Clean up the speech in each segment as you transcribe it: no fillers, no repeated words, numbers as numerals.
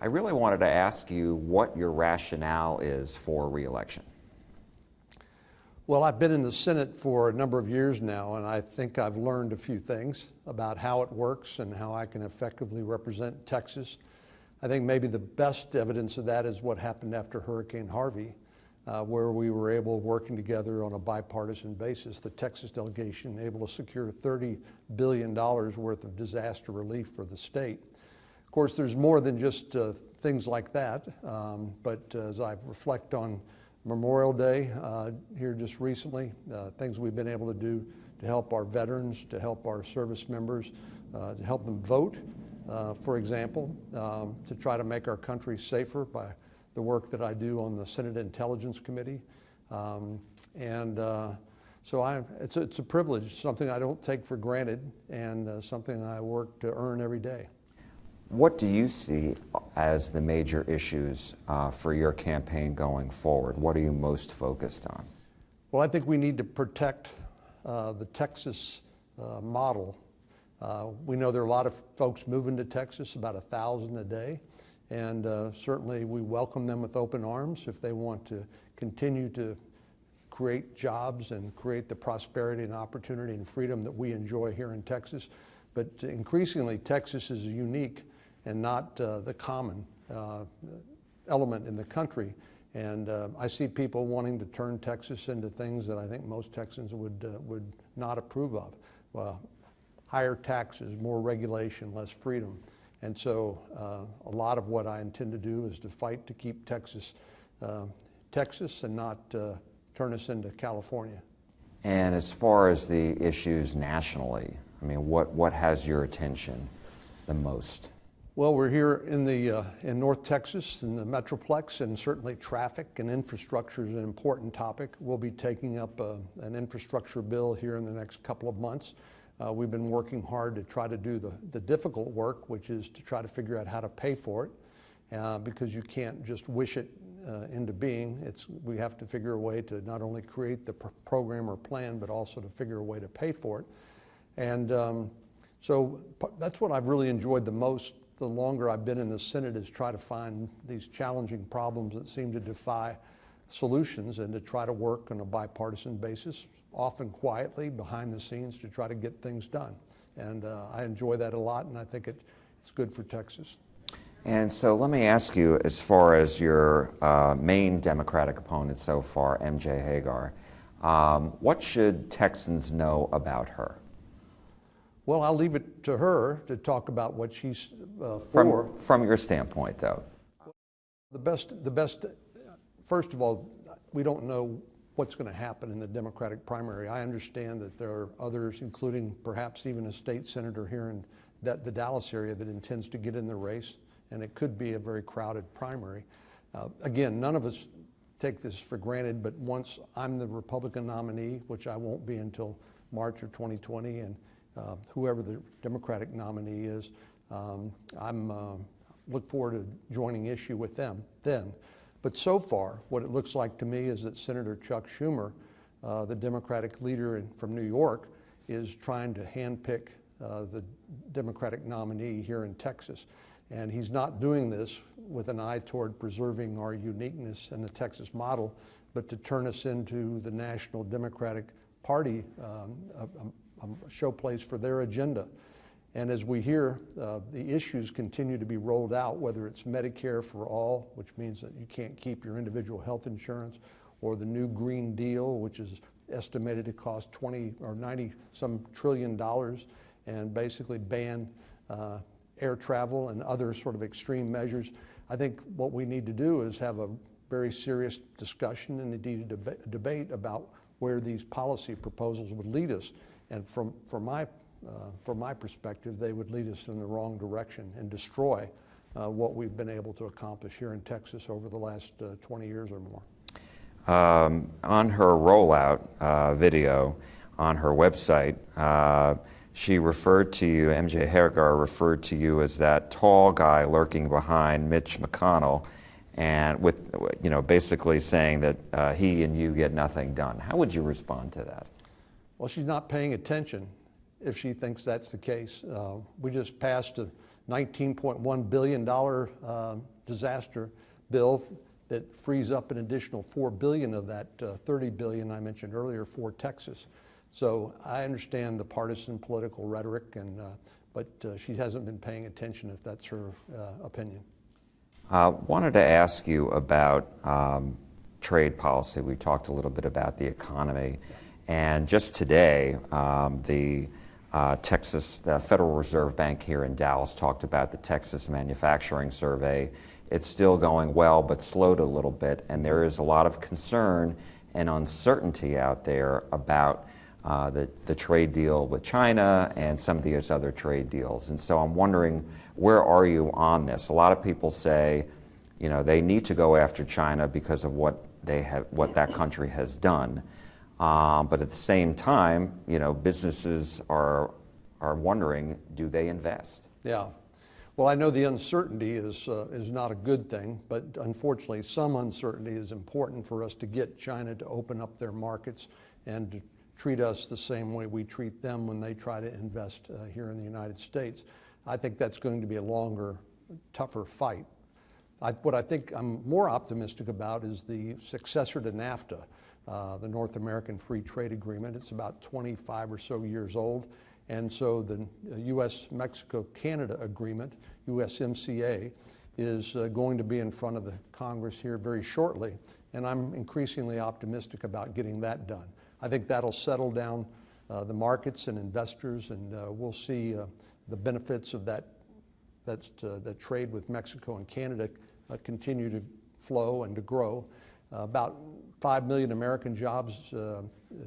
I really wanted to ask you what your rationale is for re-election. Well, I've been in the Senate for a number of years now, and I think I've learned a few things about how it works and how I can effectively represent Texas. I think maybe the best evidence of that is what happened after Hurricane Harvey, where we were able, working together on a bipartisan basis, the Texas delegation able to secure $30 billion worth of disaster relief for the state. Of course, there's more than just things like that, but as I reflect on Memorial Day here just recently, things we've been able to do to help our veterans, to help our service members, to help them vote, for example, to try to make our country safer by the work that I do on the Senate Intelligence Committee. So it's a privilege, something I don't take for granted, and something I work to earn every day. What do you see as the major issues for your campaign going forward? What are you most focused on? Well, I think we need to protect the Texas model. We know there are a lot of folks moving to Texas, about 1,000 a day, and certainly we welcome them with open arms if they want to continue to create jobs and create the prosperity and opportunity and freedom that we enjoy here in Texas. But increasingly, Texas is unique and not the common element in the country. And I see people wanting to turn Texas into things that I think most Texans would not approve of. Higher taxes, more regulation, less freedom. And so a lot of what I intend to do is to fight to keep Texas Texas and not turn us into California. And as far as the issues nationally, I mean, what has your attention the most? Well, we're here in North Texas, in the Metroplex, and certainly traffic and infrastructure is an important topic. We'll be taking up an infrastructure bill here in the next couple of months. We've been working hard to try to do the difficult work, which is to try to figure out how to pay for it, because you can't just wish it into being. We have to figure a way to not only create the program or plan, but also to figure a way to pay for it. And so that's what I've really enjoyed the most the longer I've been in the Senate, is try to find these challenging problems that seem to defy solutions and to try to work on a bipartisan basis, often quietly behind the scenes, to try to get things done. And I enjoy that a lot, and I think it's good for Texas. And so let me ask you, as far as your main Democratic opponent so far, MJ Hegar, what should Texans know about her? Well, I'll leave it to her to talk about what she's for. From your standpoint, though. The best, first of all, we don't know what's going to happen in the Democratic primary. I understand that there are others, including perhaps even a state senator here in the Dallas area, that intends to get in the race, and it could be a very crowded primary. Again, none of us take this for granted, but once I'm the Republican nominee, which I won't be until March of 2020, and whoever the Democratic nominee is, look forward to joining issue with them then. But so far, what it looks like to me is that Senator Chuck Schumer, the Democratic leader from New York, is trying to handpick the Democratic nominee here in Texas. And he's not doing this with an eye toward preserving our uniqueness in the Texas model, but to turn us into the National Democratic Party, a showplace for their agenda. And as we hear, the issues continue to be rolled out, whether it's Medicare for all, which means that you can't keep your individual health insurance, or the new Green Deal, which is estimated to cost 20 or 90 some trillion dollars, and basically ban air travel and other sort of extreme measures. I think what we need to do is have a very serious discussion and indeed a debate about where these policy proposals would lead us. And from my perspective, they would lead us in the wrong direction and destroy what we've been able to accomplish here in Texas over the last 20 years or more. On her rollout video on her website, she referred to you, MJ Hegar referred to you as that tall guy lurking behind Mitch McConnell, and with, basically saying that he and you get nothing done. How would you respond to that? Well, she's not paying attention if she thinks that's the case. We just passed a $19.1 billion disaster bill that frees up an additional $4 billion of that $30 billion I mentioned earlier for Texas. So I understand the partisan political rhetoric, but she hasn't been paying attention if that's her opinion. Wanted to ask you about trade policy. We talked a little bit about the economy. And just today, the Federal Reserve Bank here in Dallas talked about the Texas Manufacturing Survey. It's still going well, but slowed a little bit. And there is a lot of concern and uncertainty out there about the trade deal with China and some of these other trade deals. And so I'm wondering, where are you on this? A lot of people say, you know, they need to go after China because of what that country has done. But at the same time, you know, businesses are wondering, do they invest? Yeah. Well, I know the uncertainty is not a good thing, but unfortunately, some uncertainty is important for us to get China to open up their markets and to treat us the same way we treat them when they try to invest here in the United States. I think that's going to be a longer, tougher fight. What I think I'm more optimistic about is the successor to NAFTA, the North American Free Trade Agreement. It's about 25 or so years old. And so the U.S.-Mexico-Canada Agreement, USMCA, is going to be in front of the Congress here very shortly. And I'm increasingly optimistic about getting that done. I think that'll settle down the markets and investors, and we'll see the benefits of that trade with Mexico and Canada continue to flow and to grow. About 5 million American jobs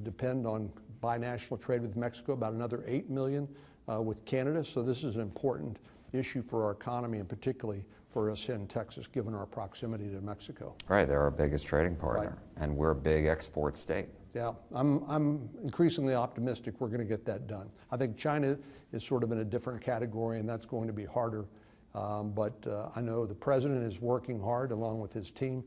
depend on binational trade with Mexico, about another 8 million with Canada. So this is an important issue for our economy, and particularly for us here in Texas, given our proximity to Mexico. Right, they're our biggest trading partner, right. And we're a big export state. Yeah, I'm increasingly optimistic we're going to get that done. I think China is sort of in a different category, and that's going to be harder. But I know the president is working hard along with his team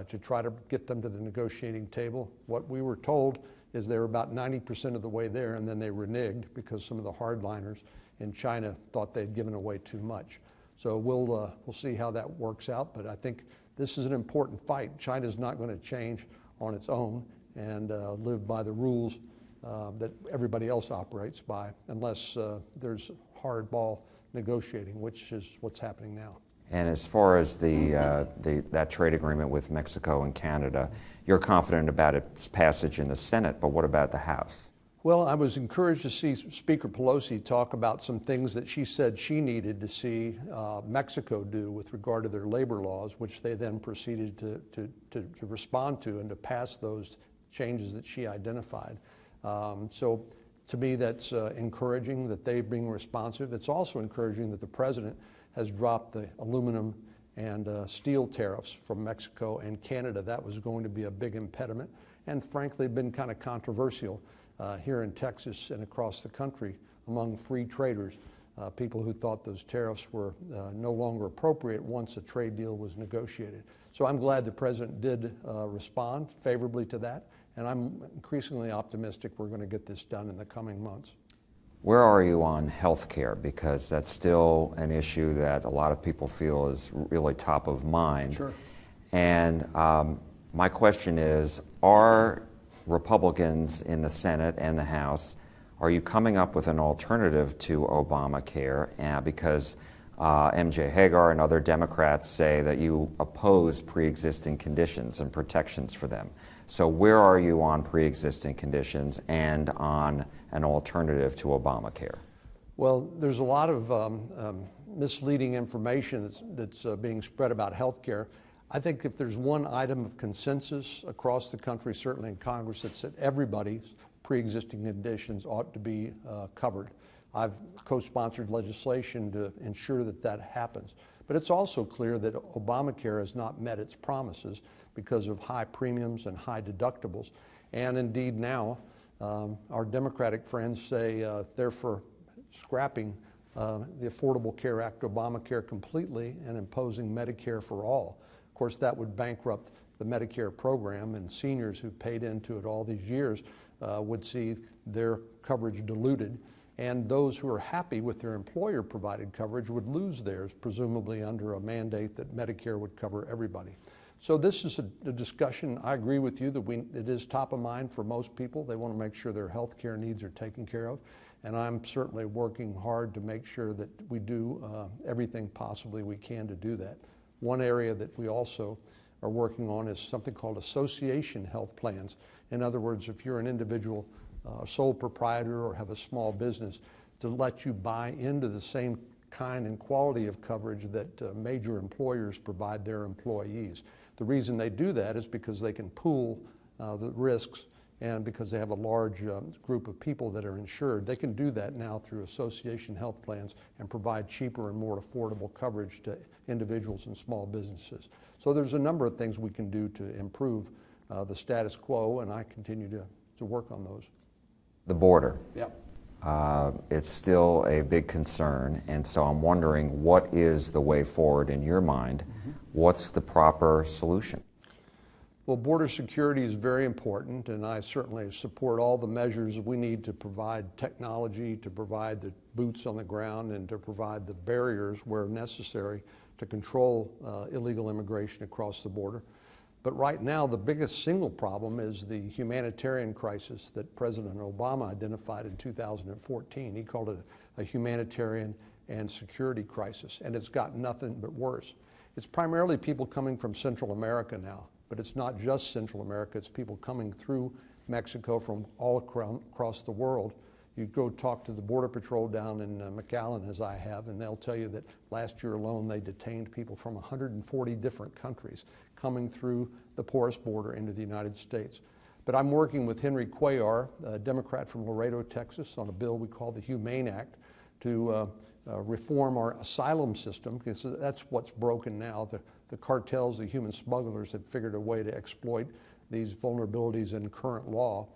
to try to get them to the negotiating table. What we were told is they were about 90% of the way there, and then they reneged because some of the hardliners in China thought they'd given away too much. So we'll see how that works out, but I think this is an important fight. China's not going to change on its own and live by the rules that everybody else operates by, unless there's hardball negotiating, which is what's happening now. And as far as that trade agreement with Mexico and Canada, you're confident about its passage in the Senate, but what about the House? Well, I was encouraged to see Speaker Pelosi talk about some things that she said she needed to see Mexico do with regard to their labor laws, which they then proceeded to respond to and to pass those changes that she identified. So to me, that's encouraging that they're being responsive. It's also encouraging that the president has dropped the aluminum and steel tariffs from Mexico and Canada. That was going to be a big impediment and frankly been kind of controversial here in Texas and across the country among free traders, people who thought those tariffs were no longer appropriate once a trade deal was negotiated. So I'm glad the president did respond favorably to that, and I'm increasingly optimistic we're going to get this done in the coming months. Where are you on health care? Because that's still an issue that a lot of people feel is really top of mind. Sure. And my question is, are Republicans in the Senate and the House, are you coming up with an alternative to Obamacare? Because MJ Hegar and other Democrats say that you oppose pre-existing conditions and protections for them. So where are you on pre-existing conditions and on an alternative to Obamacare? Well, there's a lot of misleading information that's being spread about health care. I think if there's one item of consensus across the country, certainly in Congress, it's that everybody's pre-existing conditions ought to be covered. I've co-sponsored legislation to ensure that that happens. But it's also clear that Obamacare has not met its promises because of high premiums and high deductibles. And indeed now, our Democratic friends say they're for scrapping the Affordable Care Act, Obamacare, completely and imposing Medicare for all. Of course, that would bankrupt the Medicare program, and seniors who paid into it all these years would see their coverage diluted. And those who are happy with their employer-provided coverage would lose theirs, presumably under a mandate that Medicare would cover everybody. So this is a discussion. I agree with you that it is top of mind for most people. They want to make sure their health care needs are taken care of. And I'm certainly working hard to make sure that we do everything possibly we can to do that. One area that we also are working on is something called association health plans. In other words, if you're an individual sole proprietor or have a small business, to let you buy into the same kind and quality of coverage that major employers provide their employees. The reason they do that is because they can pool the risks, and because they have a large group of people that are insured. They can do that now through association health plans and provide cheaper and more affordable coverage to individuals and small businesses. So there's a number of things we can do to improve the status quo, and I continue to work on those. The border. Yep. It's still a big concern, and so I'm wondering, what is the way forward in your mind? What's the proper solution? Well, border security is very important, and I certainly support all the measures we need to provide technology, to provide the boots on the ground, and to provide the barriers where necessary to control illegal immigration across the border. But right now, the biggest single problem is the humanitarian crisis that President Obama identified in 2014. He called it a humanitarian and security crisis, and it's got nothing but worse. It's primarily people coming from Central America now, but it's not just Central America, it's people coming through Mexico from all across the world. You go talk to the Border Patrol down in McAllen, as I have, and they'll tell you that last year alone they detained people from 140 different countries coming through the porous border into the United States. But I'm working with Henry Cuellar, a Democrat from Laredo, Texas, on a bill we call the Humane Act to reform our asylum system, because that's what's broken now. The cartels, the human smugglers, have figured a way to exploit these vulnerabilities in current law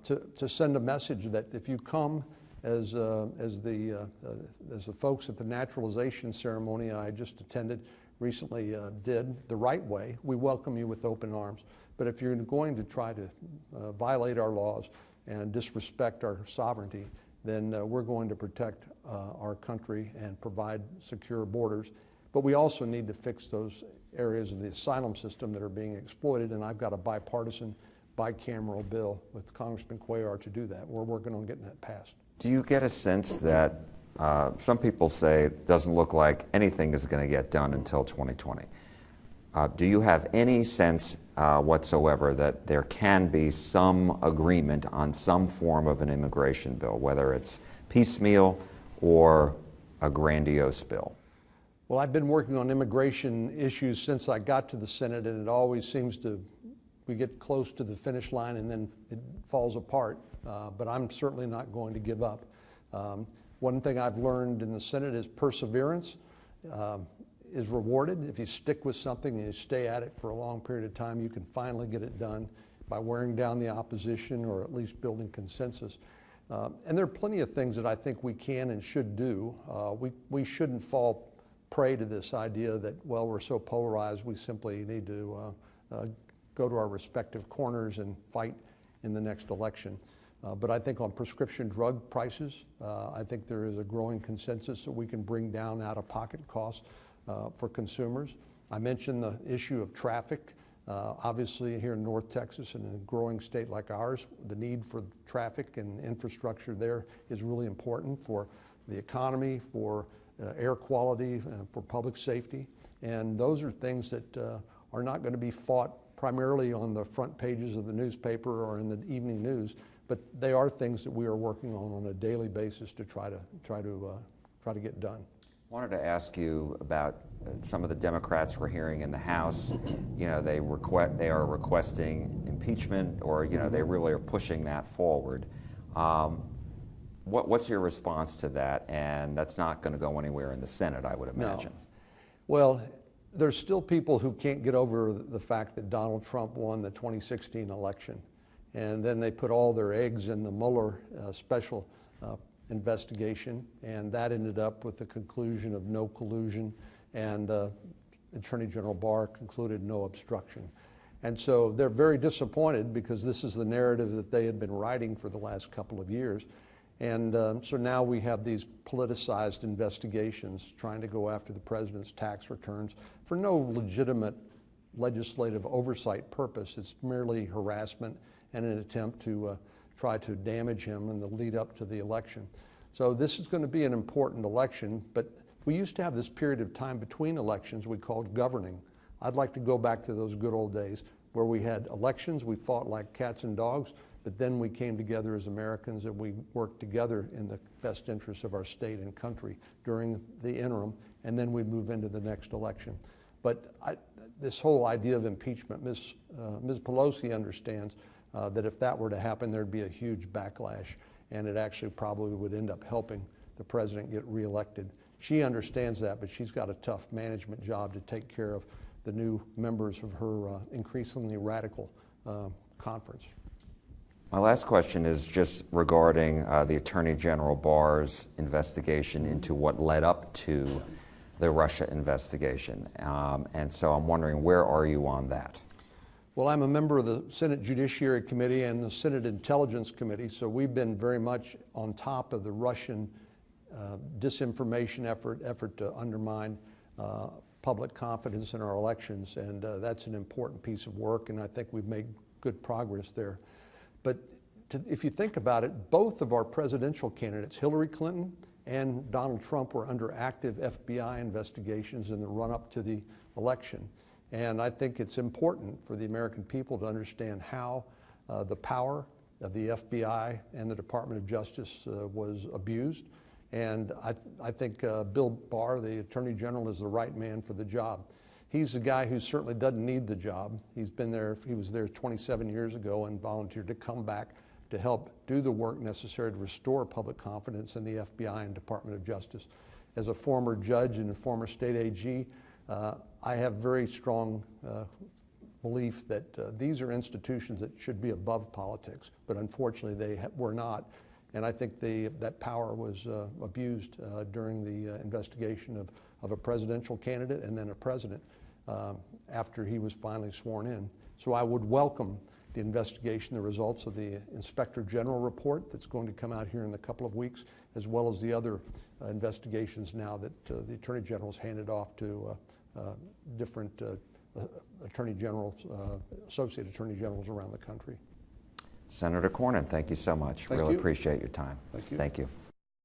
to send a message that if you come as the folks at the naturalization ceremony I just attended recently did the right way, we welcome you with open arms. But if you're going to try to violate our laws and disrespect our sovereignty, then we're going to protect our country and provide secure borders. But we also need to fix those areas of the asylum system that are being exploited, and I've got a bipartisan, bicameral bill with Congressman Cuellar to do that. We're working on getting that passed. Do you get a sense that some people say it doesn't look like anything is going to get done until 2020? Do you have any sense whatsoever that there can be some agreement on some form of an immigration bill, whether it's piecemeal or a grandiose bill? Well, I've been working on immigration issues since I got to the Senate, and it always seems we get close to the finish line and then it falls apart. But I'm certainly not going to give up. One thing I've learned in the Senate is perseverance is rewarded. If you stick with something and you stay at it for a long period of time, you can finally get it done by wearing down the opposition or at least building consensus. And there are plenty of things that I think we can and should do. We shouldn't fall prey to this idea that, well, we're so polarized, we simply need to go to our respective corners and fight in the next election. But I think on prescription drug prices, I think there is a growing consensus that we can bring down out-of-pocket costs for consumers. I mentioned the issue of traffic. Obviously here in North Texas and in a growing state like ours, the need for traffic and infrastructure there is really important for the economy, for air quality, for public safety. And those are things that are not going to be fought primarily on the front pages of the newspaper or in the evening news, but they are things that we are working on a daily basis to try to get done. I wanted to ask you about some of the Democrats we're hearing in the House. You know, they are requesting impeachment, or they really are pushing that forward. What's your response to that? And that's not going to go anywhere in the Senate, I would imagine. No. Well, there's still people who can't get over the fact that Donald Trump won the 2016 election. And then they put all their eggs in the Mueller special investigation, and that ended up with the conclusion of no collusion, and Attorney General Barr concluded no obstruction. And so they're very disappointed because this is the narrative that they had been writing for the last couple of years. And so now we have these politicized investigations trying to go after the president's tax returns for no legitimate legislative oversight purpose. It's merely harassment and an attempt to try to damage him in the lead up to the election. So this is going to be an important election, but we used to have this period of time between elections we called governing. I'd like to go back to those good old days where we had elections, we fought like cats and dogs, but then we came together as Americans and we worked together in the best interests of our state and country during the interim, and then we'd move into the next election. But this whole idea of impeachment, Ms. Pelosi understands that if that were to happen, there'd be a huge backlash, and it actually probably would end up helping the president get reelected. She understands that, but she's got a tough management job to take care of the new members of her increasingly radical conference. My last question is just regarding the Attorney General Barr's investigation into what led up to the Russia investigation. And so I'm wondering, where are you on that? Well, I'm a member of the Senate Judiciary Committee and the Senate Intelligence Committee, so we've been very much on top of the Russian disinformation effort to undermine public confidence in our elections, and that's an important piece of work, and I think we've made good progress there. But if you think about it, both of our presidential candidates, Hillary Clinton and Donald Trump, were under active FBI investigations in the run-up to the election. And I think it's important for the American people to understand how the power of the FBI and the Department of Justice was abused. And I think Bill Barr, the Attorney General, is the right man for the job. He's a guy who certainly doesn't need the job. He's been there, he was there 27 years ago and volunteered to come back to help do the work necessary to restore public confidence in the FBI and Department of Justice. As a former judge and a former state AG, I have very strong belief that these are institutions that should be above politics, but unfortunately they were not. And I think that power was abused during the investigation of a presidential candidate and then a president after he was finally sworn in. So I would welcome the investigation, the results of the Inspector General report that's going to come out here in a couple of weeks, as well as the other investigations now that the Attorney General's handed off to different Attorney Generals, Associate Attorney Generals around the country. Senator Cornyn, thank you so much. Thank really you. appreciate your time. Thank you. Thank you.